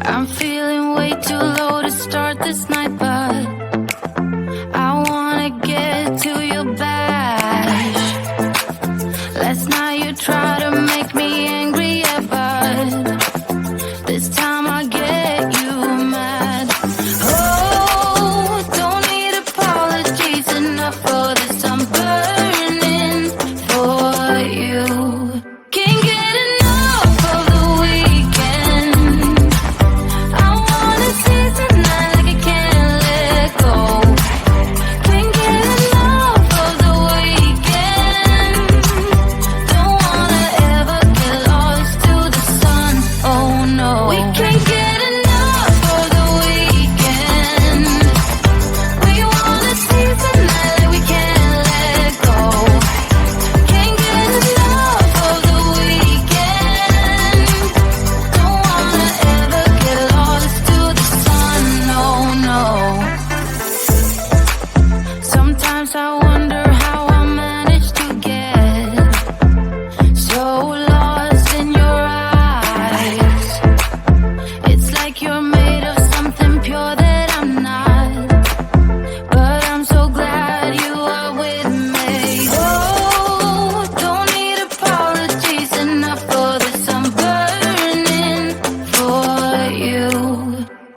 I'm feeling way too low to start this night, but I wanna get to your bash. Last night you tried to make me angry, yeah, but this time I get you mad. Oh, don't need apologies, enough for this, I'm burning for you. Can't get enough of the weekend. I wanna seize the night like I can't let go. Can't get enough of the weekend. Don't wanna ever get lost to the sun, oh no. We can't get enough of the weekend. We wanna seize the night like we can't let go. Can't get enough of the weekend. Don't wanna ever get lost to the sun, no, no. Sometimes I wonder how I managed to get so lost in your eyes. It's like you're made of something pure that I'm not, but I'm so glad you are with me. Oh, don't need apologies, enough for this, I'm burning for you.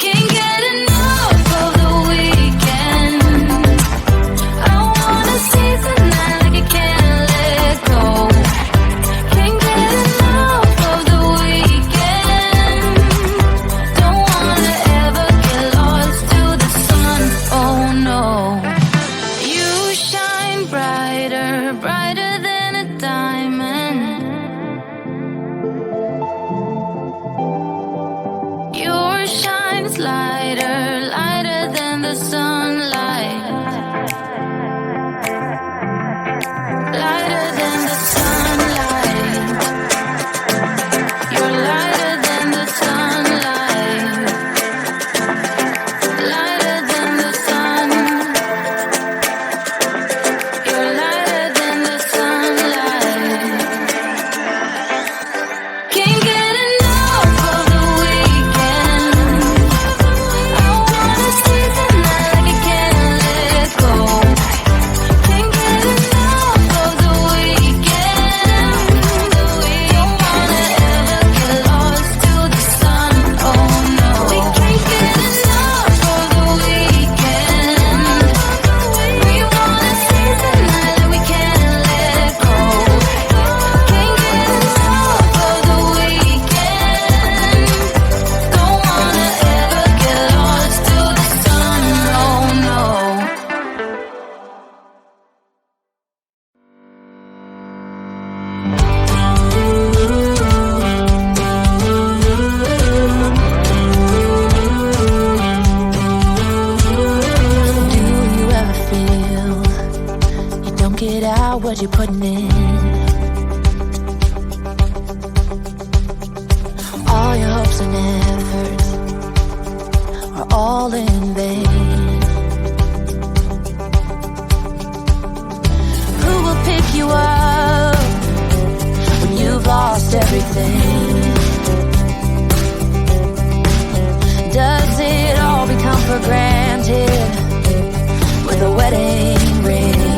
Can't get enough of the weekend. I wanna seize the night like I can't let go. Can't get enough of the weekend. Don't wanna ever get lost to the sun, oh no. You shine brighter, brighter than a diamond. Your shine's lighter, lighter than the sunlight. Lighter than the sunlight. You're lighter than the sunlight. Lighter than the sun. You're lighter than the sunlight. Can't get enough of the weekend. I wanna seize the night like I can't let go. Can't get enough of the weekend. Don't wanna ever get lost to the sun, oh no. We can't get enough of the weekend. We wanna seize the night like we can't let go. Can't get enough of the weekend. Don't wanna ever get lost to the sun, oh no. Do you ever feel you don't get out what you're putting in? All your hopes and efforts are all in vain. Who will pick you up when you've lost everything? Does it all become for granted with a wedding ring?